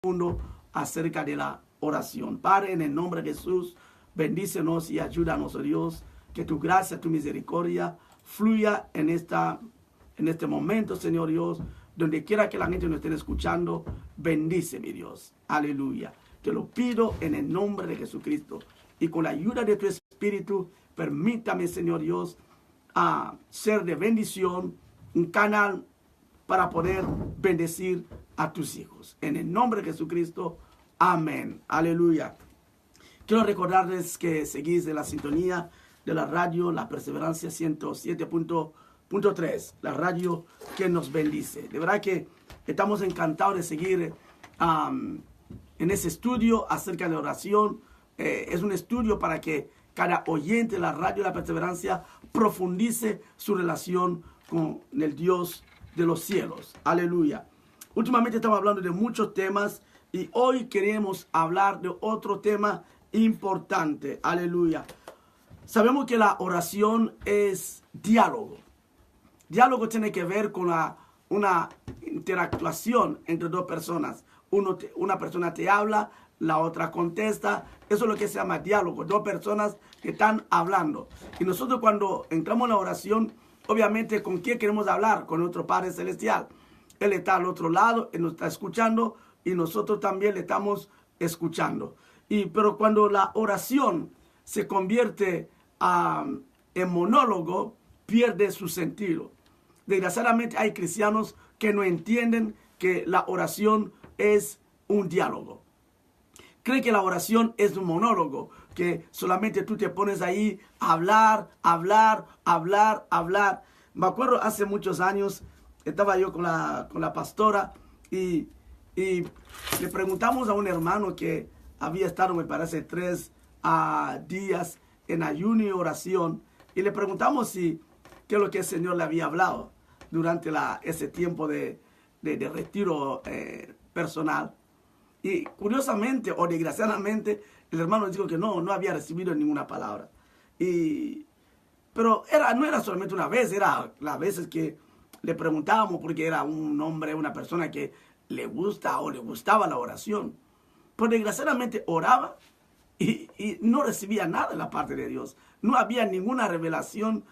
profundo acerca de la oración. Padre, en el nombre de Jesús, bendícenos y ayúdanos, oh Dios, que tu gracia, tu misericordia fluya en este momento, Señor Dios, donde quiera que la gente nos esté escuchando, bendice, mi Dios. Aleluya. Te lo pido en el nombre de Jesucristo. Y con la ayuda de tu Espíritu, permítame, Señor Dios, a ser de bendición, un canal para poder bendecir a tus hijos. En el nombre de Jesucristo, amén. Aleluya. Quiero recordarles que seguís en la sintonía de la radio La Perseverancia 107.3, la radio que nos bendice. De verdad que estamos encantados de seguir en ese estudio acerca de oración. Es un estudio para que cada oyente de la radio La Perseverancia profundice su relación con el Dios de los cielos. Aleluya. Últimamente estamos hablando de muchos temas y hoy queremos hablar de otro tema importante. Aleluya. Sabemos que la oración es diálogo. Diálogo tiene que ver con una interactuación entre dos personas. Una persona te habla, la otra contesta. Eso es lo que se llama diálogo. Dos personas que están hablando. Y nosotros cuando entramos en la oración, obviamente, ¿con quién queremos hablar? Con nuestro Padre Celestial. Él está al otro lado, Él nos está escuchando y nosotros también le estamos escuchando. Pero cuando la oración se convierte en monólogo, pierde su sentido. Desgraciadamente hay cristianos que no entienden que la oración es un diálogo. Creen que la oración es un monólogo, que solamente tú te pones ahí a hablar. Me acuerdo hace muchos años, estaba yo con la pastora y le preguntamos a un hermano que había estado, me parece, 3 días en ayuno y oración, y le preguntamos qué es lo que el Señor le había hablado durante ese tiempo de retiro personal. Y curiosamente o desgraciadamente, el hermano dijo que no había recibido ninguna palabra. Pero no era solamente una vez, era las veces que le preguntábamos, porque era un hombre, una persona que le gusta o le gustaba la oración. Pero desgraciadamente oraba y no recibía nada de la parte de Dios. No había ninguna revelación,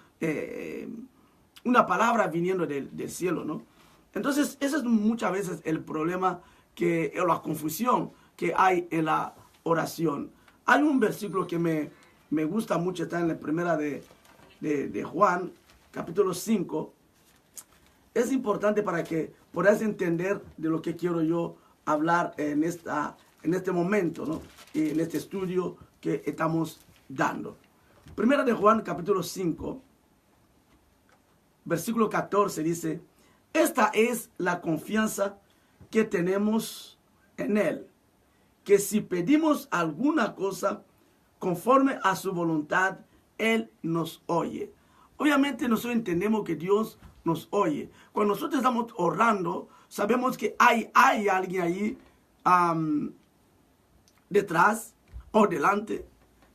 una palabra viniendo del cielo, ¿no? Entonces, ese es muchas veces el problema o la confusión que hay en la oración. Hay un versículo que me gusta mucho, está en la primera de Juan, capítulo 5. Es importante para que podáis entender de lo que quiero yo hablar en este momento, ¿no? Y en este estudio que estamos dando. Primera de Juan, capítulo 5, versículo 14 dice: esta es la confianza que tenemos en Él, que si pedimos alguna cosa conforme a su voluntad, Él nos oye. Obviamente nosotros entendemos que Dios nos oye. Cuando nosotros estamos orando, sabemos que hay alguien ahí detrás o delante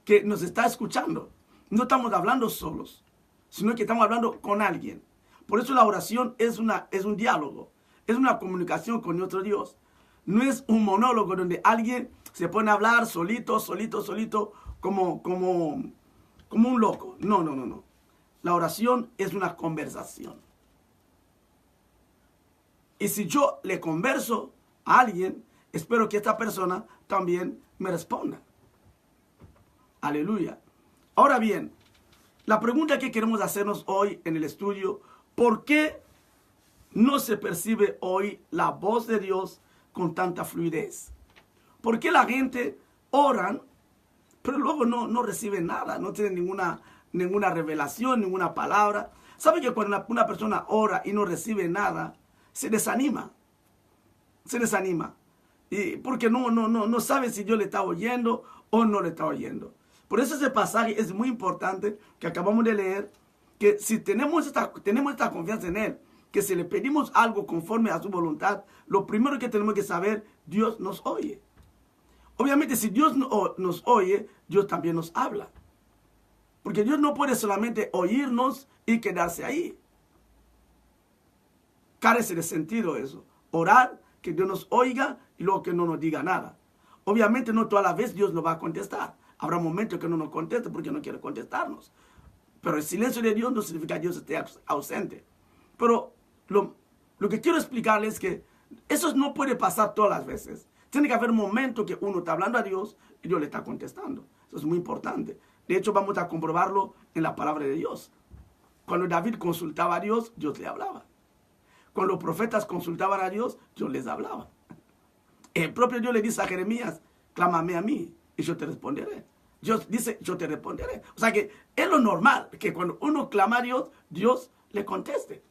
que nos está escuchando. No estamos hablando solos, sino que estamos hablando con alguien. Por eso la oración es un diálogo, es una comunicación con nuestro Dios. No es un monólogo donde alguien se pone a hablar solito, como un loco. No. La oración es una conversación. Y si yo le converso a alguien, espero que esta persona también me responda. Aleluya. Ahora bien, la pregunta que queremos hacernos hoy en el estudio: ¿por qué no se percibe hoy la voz de Dios con tanta fluidez? ¿Por qué la gente ora, pero luego no recibe nada? No tiene ninguna revelación, ninguna palabra. ¿Sabe que cuando una persona ora y no recibe nada, se desanima? Se desanima. Y porque no sabe si Dios le está oyendo o no le está oyendo. Por eso ese pasaje es muy importante que acabamos de leer, que si tenemos esta confianza en Él, que si le pedimos algo conforme a su voluntad, lo primero que tenemos que saber, Dios nos oye. Obviamente, si Dios nos oye, Dios también nos habla. Porque Dios no puede solamente oírnos y quedarse ahí. Carece de sentido eso. Orar, que Dios nos oiga y luego que no nos diga nada. Obviamente no toda la vez Dios nos va a contestar. Habrá momentos que no nos conteste porque no quiere contestarnos. Pero el silencio de Dios no significa que Dios esté ausente. Pero lo que quiero explicarles es que eso no puede pasar todas las veces. Tiene que haber momentos que uno está hablando a Dios y Dios le está contestando. Eso es muy importante. De hecho, vamos a comprobarlo en la palabra de Dios. Cuando David consultaba a Dios, Dios le hablaba. Cuando los profetas consultaban a Dios, Dios les hablaba. El propio Dios le dice a Jeremías, clámame a mí y yo te responderé. Dios dice, yo te responderé. O sea que es lo normal, que cuando uno clama a Dios, Dios le conteste.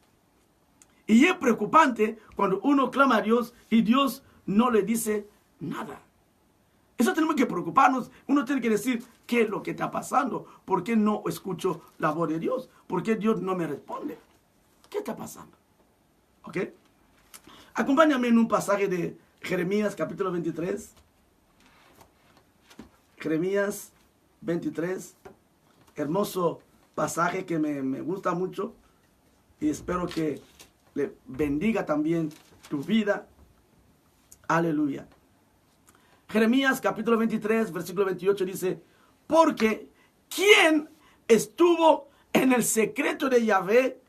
Y es preocupante cuando uno clama a Dios y Dios no le dice nada. Eso tenemos que preocuparnos. Uno tiene que decir, ¿qué es lo que está pasando? ¿Por qué no escucho la voz de Dios? ¿Por qué Dios no me responde? ¿Qué está pasando? ¿Ok? Acompáñame en un pasaje de Jeremías capítulo 23. Jeremías 23. Hermoso pasaje que me gusta mucho. Y espero que le bendiga también tu vida. Aleluya. Jeremías capítulo 23, versículo 28 dice, porque ¿quién estuvo en el secreto de Yahvé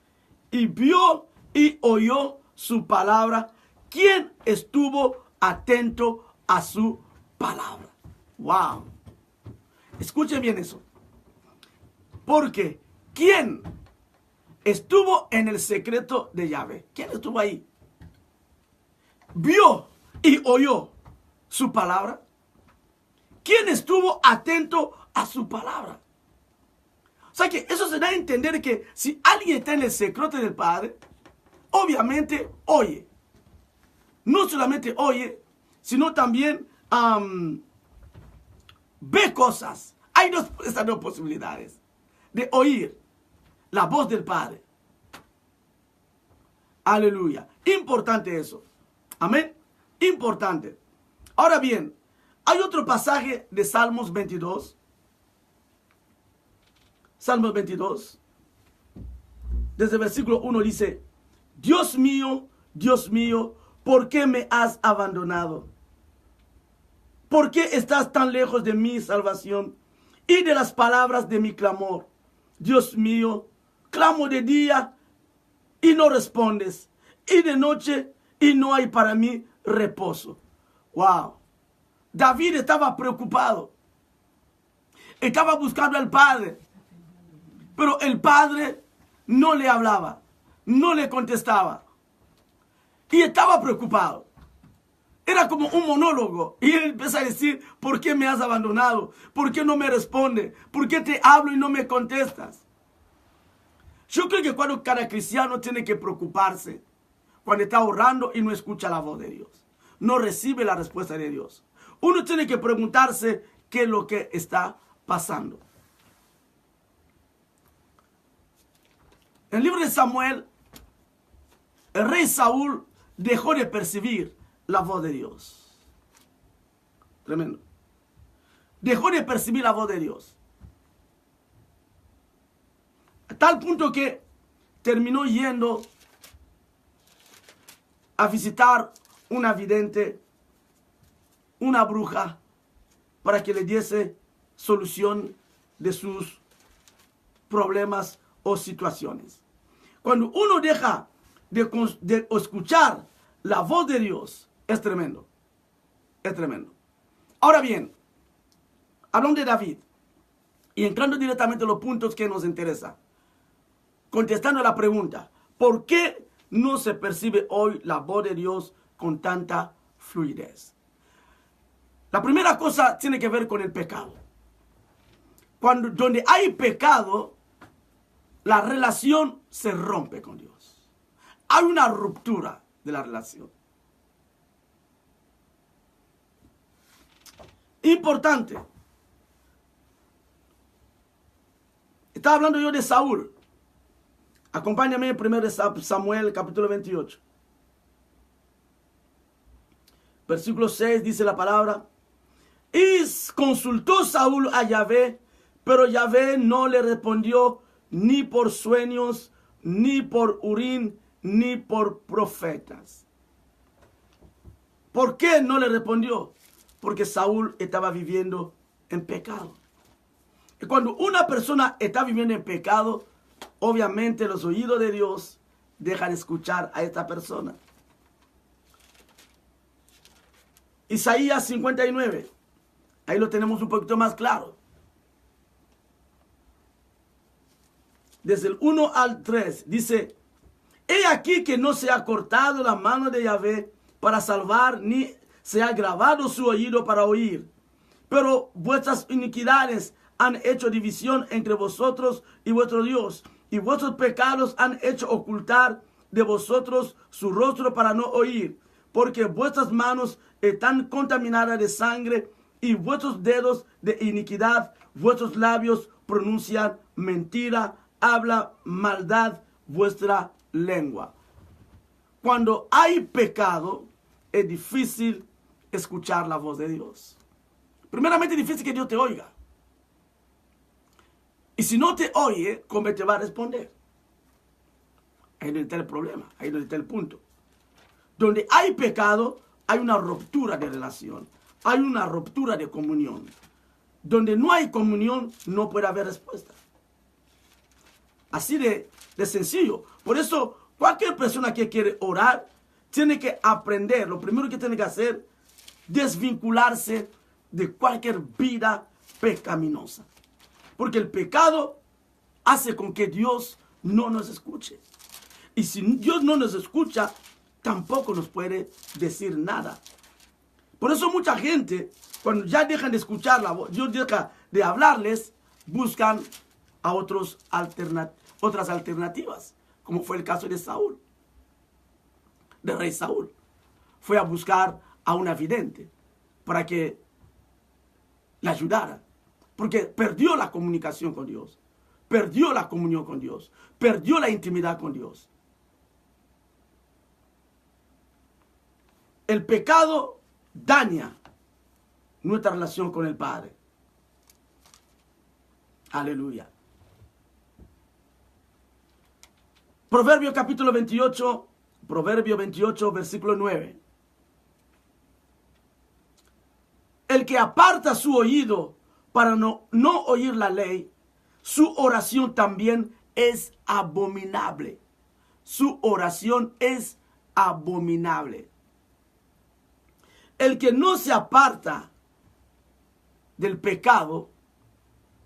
y vio y oyó su palabra? ¿Quién estuvo atento a su palabra? ¡Wow! Escuchen bien eso. Porque ¿quién estuvo en el secreto de Yahvé? ¿Quién estuvo ahí? ¿Vio y oyó su palabra? ¿Quién estuvo atento a su palabra? O sea que eso se da a entender que si alguien está en el secreto del Padre, obviamente oye. No solamente oye, sino también ve cosas. Hay estas dos posibilidades de oír la voz del Padre. Aleluya. Importante eso. Amén. Importante. Ahora bien, hay otro pasaje de Salmos 22. Salmos 22. Desde el versículo 1 dice, Dios mío, ¿por qué me has abandonado? ¿Por qué estás tan lejos de mi salvación y de las palabras de mi clamor? Dios mío, clamo de día y no respondes, y de noche y no hay para mí reposo. Wow. David estaba preocupado. Estaba buscando al Padre. Pero el Padre no le hablaba. No le contestaba. Y estaba preocupado. Era como un monólogo. Y él empezó a decir, ¿por qué me has abandonado? ¿Por qué no me responde? ¿Por qué te hablo y no me contestas? Yo creo que cuando cada cristiano tiene que preocuparse, cuando está orando y no escucha la voz de Dios, no recibe la respuesta de Dios. Uno tiene que preguntarse qué es lo que está pasando. En el libro de Samuel, el rey Saúl dejó de percibir la voz de Dios. Tremendo. Dejó de percibir la voz de Dios. A tal punto que terminó yendo a visitar una vidente, una bruja, para que le diese solución de sus problemas o situaciones. Cuando uno deja de escuchar la voz de Dios, es tremendo. Es tremendo. Ahora bien, hablando de David y entrando directamente a los puntos que nos interesan, contestando a la pregunta, ¿por qué no se percibe hoy la voz de Dios con tanta fluidez? La primera cosa tiene que ver con el pecado. Donde hay pecado, la relación se rompe con Dios. Hay una ruptura de la relación. Importante. Estaba hablando yo de Saúl. Acompáñame en 1 Samuel capítulo 28. Versículo 6 dice la palabra. Y consultó Saúl a Yahvé, pero Yahvé no le respondió ni por sueños, ni por Urim, ni por profetas. ¿Por qué no le respondió? Porque Saúl estaba viviendo en pecado. Y cuando una persona está viviendo en pecado, obviamente los oídos de Dios dejan de escuchar a esta persona. Isaías 59. Ahí lo tenemos un poquito más claro. Desde el 1 al 3 dice: He aquí que no se ha cortado la mano de Yahvé para salvar, ni se ha grabado su oído para oír. Pero vuestras iniquidades han hecho división entre vosotros y vuestro Dios, y vuestros pecados han hecho ocultar de vosotros su rostro para no oír, porque vuestras manos están contaminadas de sangre, y vuestros dedos de iniquidad, vuestros labios pronuncian mentira, habla maldad vuestra lengua. Cuando hay pecado, es difícil escuchar la voz de Dios. Primeramente, es difícil que Dios te oiga. Y si no te oye, ¿cómo te va a responder? Ahí no está el problema, ahí no está el punto. Donde hay pecado, hay una ruptura de relación, hay una ruptura de comunión. Donde no hay comunión, no puede haber respuesta. Así de sencillo. Por eso, cualquier persona que quiere orar, tiene que aprender, lo primero que tiene que hacer, desvincularse de cualquier vida pecaminosa. Porque el pecado hace con que Dios no nos escuche. Y si Dios no nos escucha, tampoco nos puede decir nada. Por eso mucha gente, cuando ya dejan de escuchar la voz, Dios deja de hablarles, buscan a otras alternativas, como fue el caso de Saúl, del rey Saúl. Fue a buscar a una vidente para que le ayudara, porque perdió la comunicación con Dios, perdió la comunión con Dios, perdió la intimidad con Dios. El pecado daña nuestra relación con el Padre. Aleluya. Proverbio capítulo 28, Proverbio 28, versículo 9. El que aparta su oído para no oír la ley, su oración también es abominable. Su oración es abominable. El que no se aparta del pecado,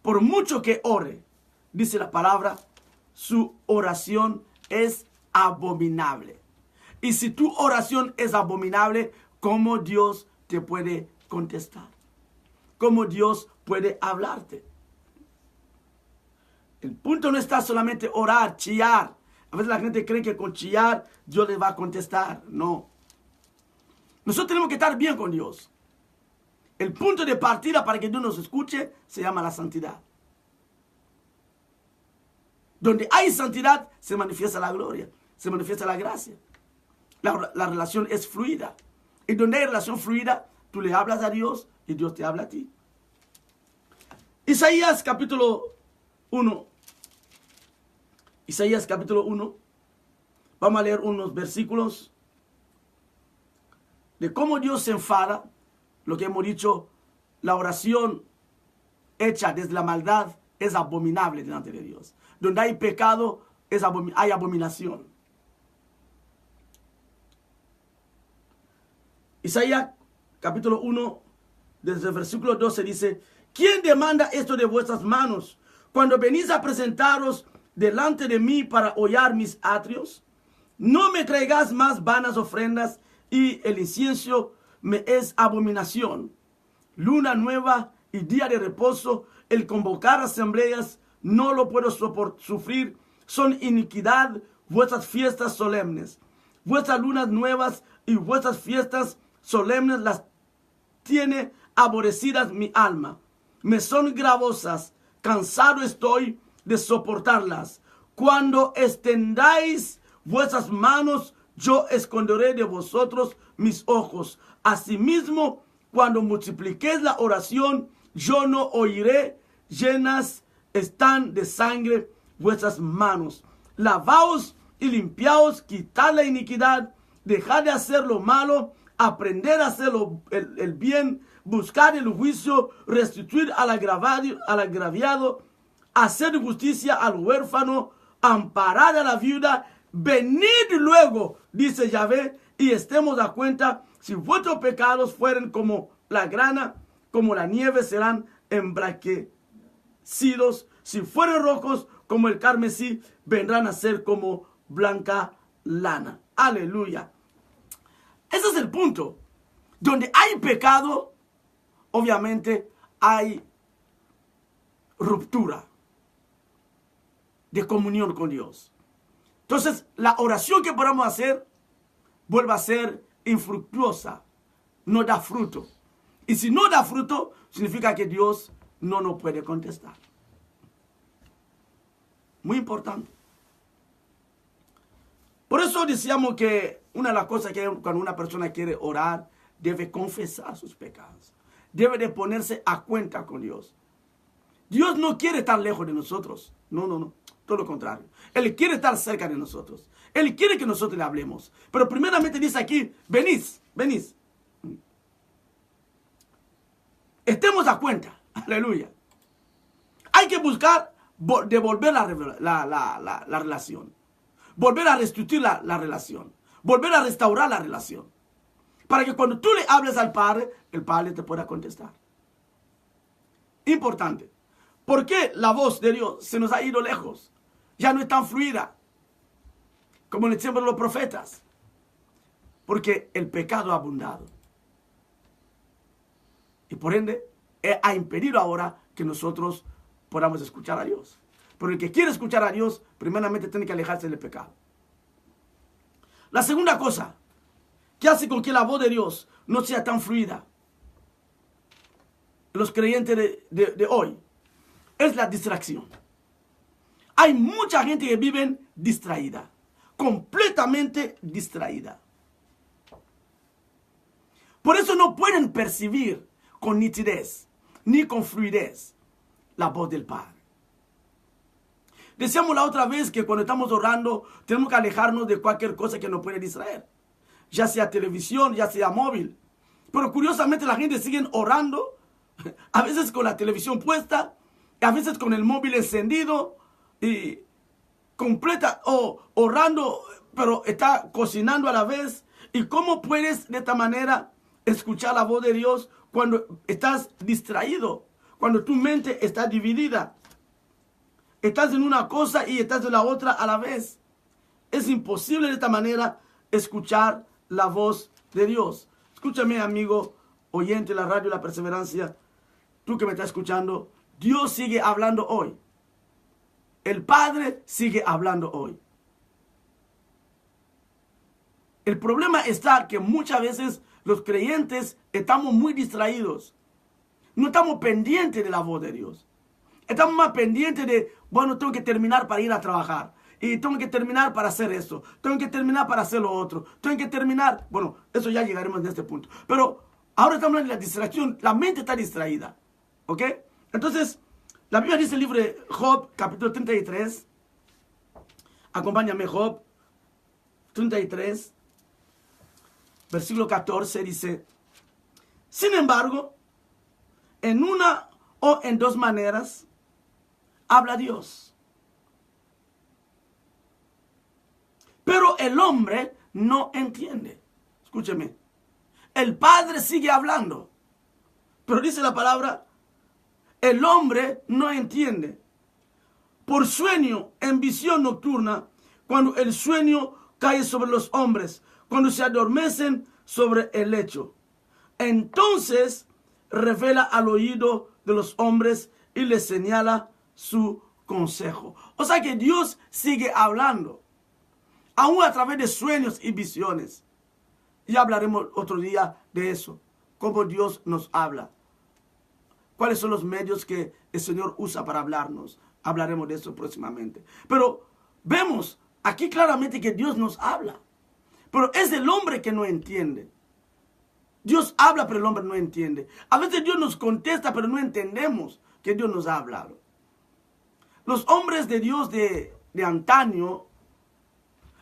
por mucho que ore, dice la palabra, su oración es abominable. Y si tu oración es abominable, ¿cómo Dios te puede contestar? ¿Cómo Dios puede hablarte? El punto no está solamente orar, chillar. A veces la gente cree que con chillar Dios le va a contestar. No. Nosotros tenemos que estar bien con Dios. El punto de partida para que Dios nos escuche se llama la santidad. Donde hay santidad se manifiesta la gloria, se manifiesta la gracia. La relación es fluida. Y donde hay relación fluida, tú le hablas a Dios y Dios te habla a ti. Isaías capítulo 1. Isaías capítulo 1. Vamos a leer unos versículos de cómo Dios se enfada. Lo que hemos dicho, la oración hecha desde la maldad es abominable delante de Dios. Donde hay pecado, hay abominación. Isaías capítulo 1, desde el versículo 12 dice: ¿Quién demanda esto de vuestras manos cuando venís a presentaros delante de mí para hollar mis atrios? No me traigas más vanas ofrendas, y el incienso me es abominación. Luna nueva y día de reposo, el convocar asambleas, no lo puedo sufrir. Son iniquidad vuestras fiestas solemnes. Vuestras lunas nuevas y vuestras fiestas solemnes las tiene aborrecidas mi alma. Me son gravosas, cansado estoy de soportarlas. Cuando extendáis vuestras manos, yo esconderé de vosotros mis ojos. Asimismo, cuando multipliquéis la oración, yo no oiré. Llenas están de sangre vuestras manos. Lavaos y limpiaos, quitad la iniquidad, dejad de hacer lo malo, aprender a hacer el bien, buscar el juicio, restituir al agraviado, hacer justicia al huérfano, amparar a la viuda. Venid luego, dice Yahvé, y estemos a cuenta. Si vuestros pecados fueren como la grana, como la nieve, serán emblanquecidos. Si fueren rojos como el carmesí, vendrán a ser como blanca lana. Aleluya. Ese es el punto. Donde hay pecado, obviamente hay ruptura de comunión con Dios. Entonces, la oración que podamos hacer vuelve a ser infructuosa. No da fruto. Y si no da fruto, significa que Dios no nos puede contestar. Muy importante. Por eso decíamos que una de las cosas que cuando una persona quiere orar, debe confesar sus pecados. Debe de ponerse a cuenta con Dios. Dios no quiere estar lejos de nosotros. No, no, no. Todo lo contrario. Él quiere estar cerca de nosotros. Él quiere que nosotros le hablemos. Pero primeramente dice aquí, venid, venid. Estemos a cuenta. Aleluya. Hay que buscar devolver la relación. Volver a restituir la relación. Volver a restaurar la relación. Para que cuando tú le hables al Padre, el Padre te pueda contestar. Importante. ¿Por qué la voz de Dios se nos ha ido lejos? Ya no es tan fluida como en el tiempo de los profetas. Porque el pecado ha abundado. Y por ende, ha impedido ahora que nosotros podamos escuchar a Dios. Pero el que quiere escuchar a Dios, primeramente tiene que alejarse del pecado. La segunda cosa que hace con que la voz de Dios no sea tan fluida, los creyentes de hoy, es la distracción. Hay mucha gente que vive distraída, completamente distraída. Por eso no pueden percibir con nitidez ni con fluidez la voz del Padre. Decíamos la otra vez que cuando estamos orando tenemos que alejarnos de cualquier cosa que nos puede distraer, ya sea televisión, ya sea móvil. Pero curiosamente la gente sigue orando, a veces con la televisión puesta, a veces con el móvil encendido y completa o orando, pero está cocinando a la vez. ¿Y cómo puedes de esta manera escuchar la voz de Dios cuando estás distraído? Cuando tu mente está dividida. Estás en una cosa y estás en la otra a la vez. Es imposible de esta manera escuchar la voz de Dios. Escúchame, amigo oyente de la radio La Perseverancia. Tú que me estás escuchando, Dios sigue hablando hoy. El Padre sigue hablando hoy. El problema está que muchas veces los creyentes estamos muy distraídos. No estamos pendientes de la voz de Dios. Estamos más pendientes de, bueno, tengo que terminar para ir a trabajar. Y tengo que terminar para hacer esto. Tengo que terminar para hacer lo otro. Tengo que terminar. Bueno, eso ya llegaremos a este punto. Pero ahora estamos en la distracción. La mente está distraída. ¿Ok? Entonces, la Biblia dice el libro de Job, capítulo 33. Acompáñame, Job 33, versículo 14, dice: sin embargo, en una o en dos maneras habla Dios. Pero el hombre no entiende. Escúcheme. El Padre sigue hablando. Pero dice la palabra, el hombre no entiende. Por sueño, en visión nocturna, cuando el sueño cae sobre los hombres, cuando se adormecen sobre el lecho. Entonces revela al oído de los hombres y les señala su consejo. O sea que Dios sigue hablando, aún a través de sueños y visiones. Y hablaremos otro día de eso, cómo Dios nos habla. ¿Cuáles son los medios que el Señor usa para hablarnos? Hablaremos de eso próximamente. Pero vemos aquí claramente que Dios nos habla. Pero es el hombre que no entiende. Dios habla, pero el hombre no entiende. A veces Dios nos contesta, pero no entendemos que Dios nos ha hablado. Los hombres de Dios de antaño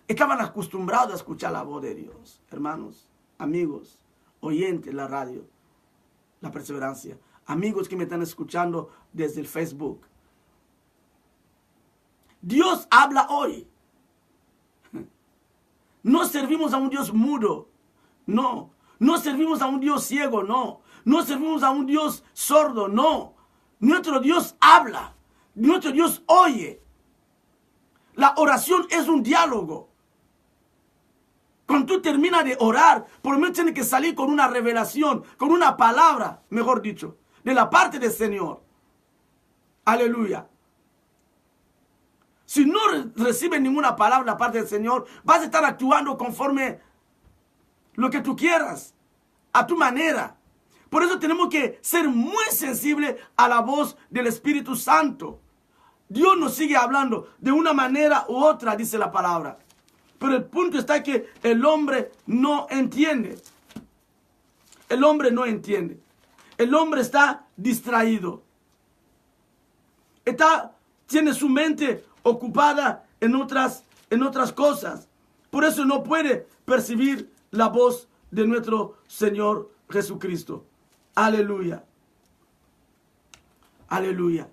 estaban acostumbrados a escuchar la voz de Dios. Hermanos, amigos, oyentes de la radio, La Perseverancia, amigos que me están escuchando desde el Facebook. Dios habla hoy. No servimos a un Dios mudo, no. No servimos a un Dios ciego, no. No servimos a un Dios sordo, no. Nuestro Dios habla, nuestro Dios oye. La oración es un diálogo. Cuando tú terminas de orar, por lo menos tienes que salir con una revelación, con una palabra, mejor dicho, de la parte del Señor. Aleluya. Si no recibes ninguna palabra de la parte del Señor, vas a estar actuando conforme lo que tú quieras, a tu manera. Por eso tenemos que ser muy sensibles a la voz del Espíritu Santo. Dios nos sigue hablando de una manera u otra, dice la palabra. Pero el punto está que el hombre no entiende. El hombre no entiende. El hombre está distraído. Tiene su mente ocupada en otras cosas. Por eso no puede percibir la voz de nuestro Señor Jesucristo. Aleluya. Aleluya.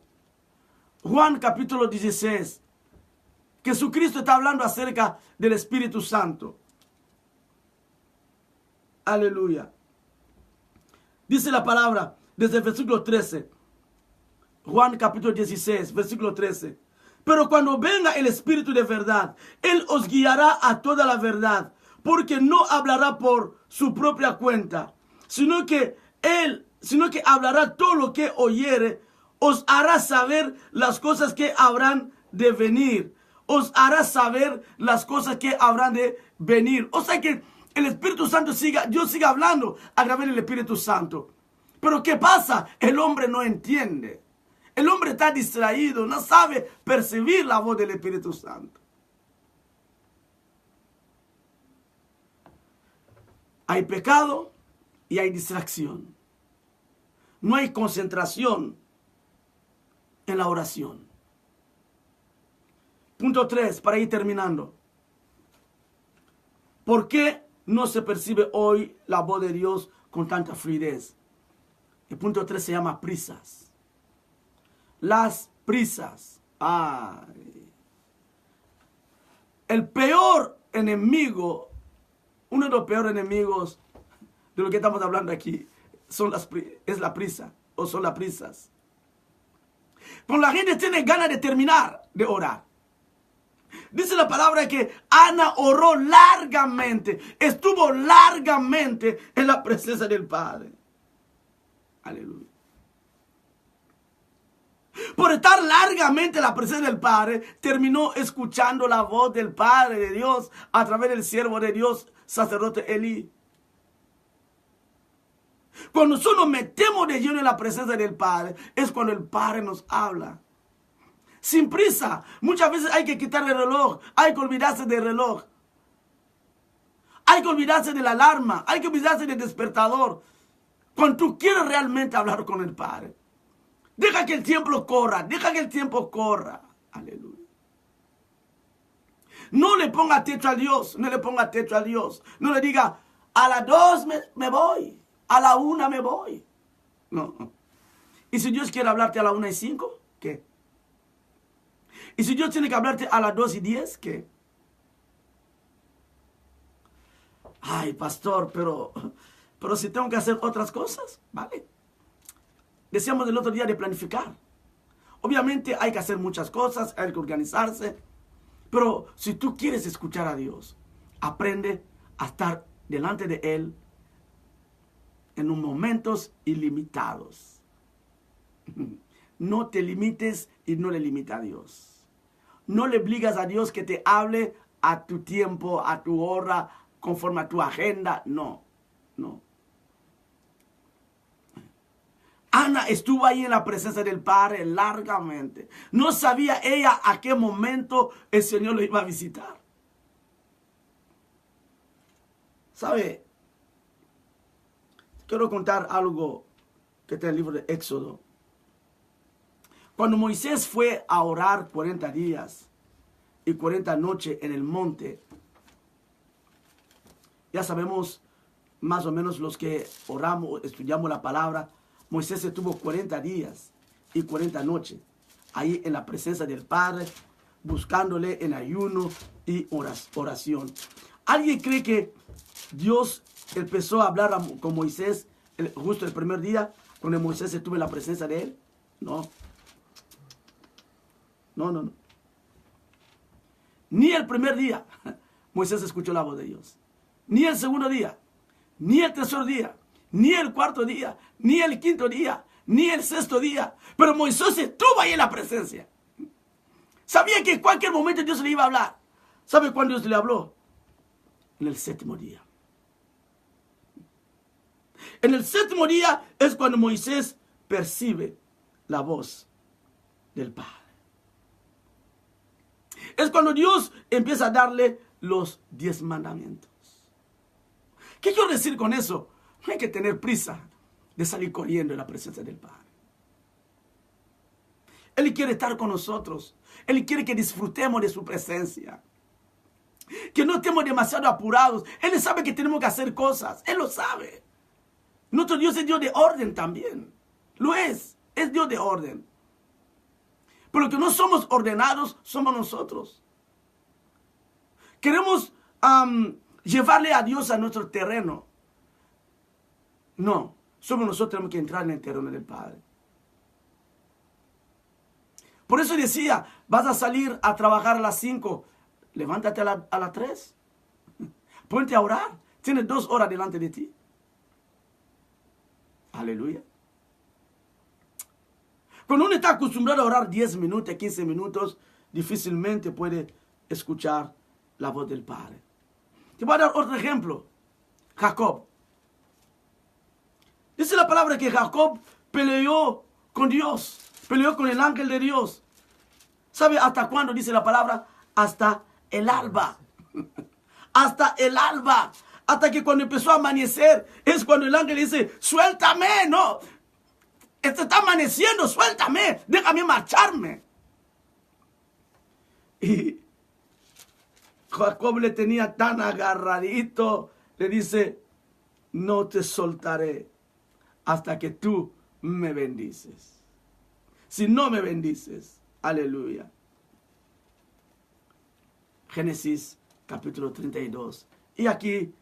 Juan capítulo 16. Jesucristo está hablando acerca del Espíritu Santo. Aleluya. Dice la palabra desde el versículo 13. Juan capítulo 16, versículo 13. Pero cuando venga el Espíritu de verdad, Él os guiará a toda la verdad, porque no hablará por su propia cuenta, sino que hablará todo lo que oyere, os hará saber las cosas que habrán de venir. Os hará saber las cosas que habrán de venir. O sea que el Espíritu Santo Dios siga hablando a través del Espíritu Santo. Pero ¿qué pasa? El hombre no entiende. El hombre está distraído, no sabe percibir la voz del Espíritu Santo. Hay pecado y hay distracción. No hay concentración en la oración. Punto 3, para ir terminando. ¿Por qué no se percibe hoy la voz de Dios con tanta fluidez? El punto 3 se llama prisas. Las prisas. El peor enemigo, uno de los peores enemigos de lo que estamos hablando aquí, es la prisa, o son las prisas. Cuando la gente tiene ganas de terminar de orar. Dice la palabra que Ana oró largamente, estuvo largamente en la presencia del Padre. Aleluya. Por estar largamente en la presencia del Padre, terminó escuchando la voz del Padre de Dios a través del siervo de Dios, sacerdote Elí. Cuando nosotros nos metemos de lleno en la presencia del Padre, es cuando el Padre nos habla. Sin prisa. Muchas veces hay que quitar el reloj, hay que olvidarse del reloj. Hay que olvidarse de la alarma, hay que olvidarse del despertador. Cuando tú quieres realmente hablar con el Padre. Deja que el tiempo corra, deja que el tiempo corra. Aleluya. No le ponga techo a Dios, no le ponga techo a Dios. No le diga, a las 2 me voy, a la 1 me voy. No. ¿Y si Dios quiere hablarte a las 1:05? ¿Qué? ¿Y si Dios tiene que hablarte a las 2:10? ¿Qué? Ay, pastor, pero si tengo que hacer otras cosas, ¿vale? Decíamos el otro día de planificar. Obviamente hay que hacer muchas cosas, hay que organizarse. Pero si tú quieres escuchar a Dios, aprende a estar delante de Él en unos momentos ilimitados. No te limites y no le limita a Dios. No le obligas a Dios que te hable a tu tiempo, a tu hora, conforme a tu agenda. No. Ana estuvo ahí en la presencia del Padre largamente. No sabía ella a qué momento el Señor lo iba a visitar. ¿Sabe? Quiero contar algo que está en el libro de Éxodo. Cuando Moisés fue a orar 40 días y 40 noches en el monte, ya sabemos más o menos los que oramos, estudiamos la palabra, Moisés estuvo 40 días y 40 noches ahí en la presencia del Padre, buscándole en ayuno y oración. ¿Alguien cree que Dios empezó a hablar con Moisés justo el primer día, cuando Moisés estuvo en la presencia de él? No. No. Ni el primer día Moisés escuchó la voz de Dios. Ni el segundo día, ni el tercer día, ni el cuarto día, ni el quinto día, ni el sexto día. Pero Moisés estuvo ahí en la presencia. Sabía que en cualquier momento Dios le iba a hablar. ¿Sabe cuándo Dios le habló? En el séptimo día. En el séptimo día es cuando Moisés percibe la voz del Padre. Es cuando Dios empieza a darle los 10 mandamientos. ¿Qué quiero decir con eso? No hay que tener prisa de salir corriendo en la presencia del Padre. Él quiere estar con nosotros. Él quiere que disfrutemos de su presencia. Que no estemos demasiado apurados. Él sabe que tenemos que hacer cosas. Él lo sabe. Nuestro Dios es Dios de orden también. Lo es. Es Dios de orden. Pero que no somos ordenados, somos nosotros. Queremos llevarle a Dios a nuestro terreno. No. Somos nosotros que tenemos que entrar en el terreno del Padre. Por eso decía, vas a salir a trabajar a las 5. Levántate a las 3. Ponte a orar. Tienes 2 horas delante de ti. Aleluya. Cuando uno está acostumbrado a orar 10 minutos, 15 minutos, difícilmente puede escuchar la voz del Padre. Te voy a dar otro ejemplo. Jacob. Dice la palabra que Jacob peleó con Dios. Peleó con el ángel de Dios. ¿Sabe hasta cuándo dice la palabra? Hasta el alba. Hasta el alba. Hasta que cuando empezó a amanecer, es cuando el ángel dice, suéltame, no. Está amaneciendo, suéltame, déjame marcharme. Y Jacob le tenía tan agarradito, le dice, no te soltaré hasta que tú me bendices. Si no me bendices, aleluya. Génesis capítulo 32. Y aquí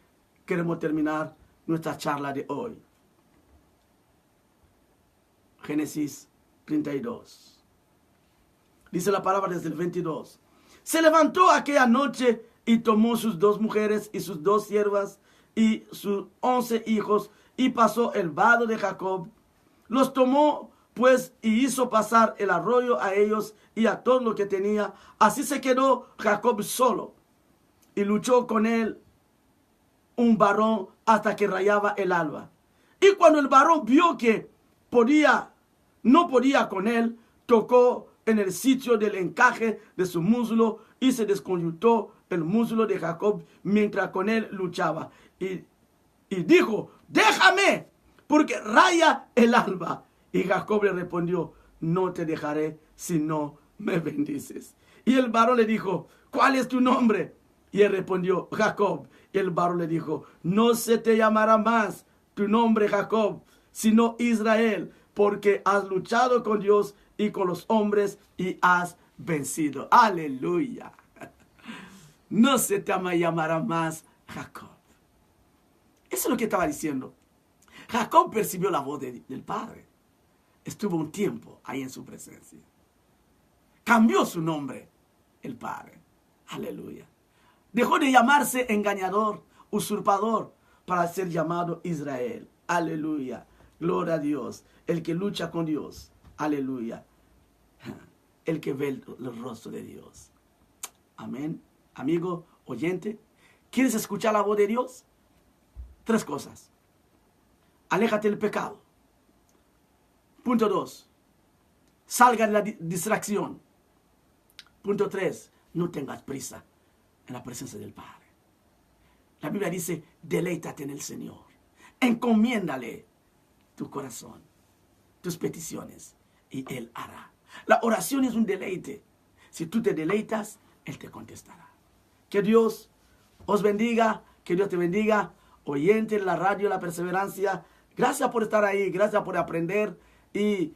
queremos terminar nuestra charla de hoy. Génesis 32. Dice la palabra desde el 22. Se levantó aquella noche y tomó sus 2 mujeres y sus 2 siervas y sus 11 hijos y pasó el vado de Jacob. Los tomó pues y hizo pasar el arroyo a ellos y a todo lo que tenía. Así se quedó Jacob solo y luchó con él un varón hasta que rayaba el alba. Y cuando el varón vio que no podía con él, tocó en el sitio del encaje de su muslo y se desconjuntó el muslo de Jacob mientras con él luchaba. Y dijo, déjame, porque raya el alba. Y Jacob le respondió, no te dejaré si no me bendices. Y el varón le dijo, ¿cuál es tu nombre? Y él respondió, Jacob. Y el varón le dijo, no se te llamará más tu nombre Jacob, sino Israel, porque has luchado con Dios y con los hombres y has vencido. Aleluya. No se te llamará más Jacob. Eso es lo que estaba diciendo. Jacob percibió la voz del Padre. Estuvo un tiempo ahí en su presencia. Cambió su nombre, el Padre. Aleluya. Dejó de llamarse engañador, usurpador, para ser llamado Israel. Aleluya. Gloria a Dios. El que lucha con Dios. Aleluya. El que ve el rostro de Dios. Amén. Amigo, oyente, ¿quieres escuchar la voz de Dios? 3 cosas. Aléjate del pecado. Punto 2. Salga de la distracción. Punto 3. No tengas prisa en la presencia del Padre. La Biblia dice, deleítate en el Señor. Encomiéndale tu corazón, tus peticiones, y Él hará. La oración es un deleite. Si tú te deleitas, Él te contestará. Que Dios os bendiga, que Dios te bendiga. oyente de la radio La Perseverancia, gracias por estar ahí, gracias por aprender y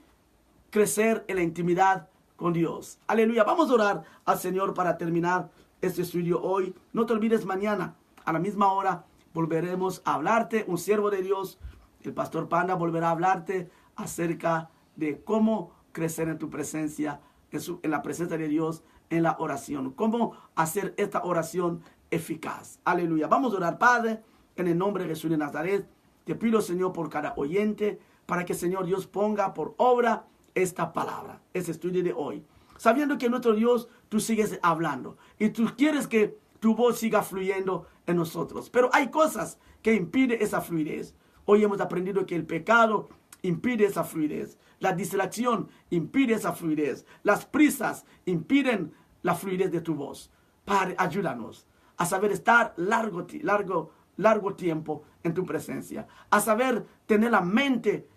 crecer en la intimidad con Dios. Aleluya. Vamos a orar al Señor para terminar este estudio hoy. No te olvides, mañana a la misma hora volveremos a hablarte. Un siervo de Dios, el pastor Panda, volverá a hablarte acerca de cómo crecer en tu presencia, en la presencia de Dios, en la oración. Cómo hacer esta oración eficaz. Aleluya. Vamos a orar. Padre, en el nombre de Jesús de Nazaret, te pido, Señor, por cada oyente, para que, Señor Dios, ponga por obra esta palabra, este estudio de hoy. Sabiendo que nuestro Dios, tú sigues hablando y tú quieres que tu voz siga fluyendo en nosotros. Pero hay cosas que impiden esa fluidez. Hoy hemos aprendido que el pecado impide esa fluidez. La distracción impide esa fluidez. Las prisas impiden la fluidez de tu voz. Padre, ayúdanos a saber estar largo tiempo en tu presencia. A saber tener la mente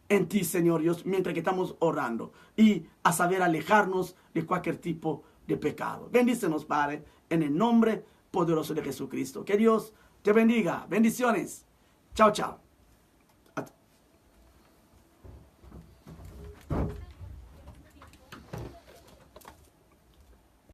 en ti, Señor Dios, mientras que estamos orando. Y a saber alejarnos de cualquier tipo de pecado. Bendícenos, Padre, en el nombre poderoso de Jesucristo. Que Dios te bendiga. Bendiciones. Chao, chao.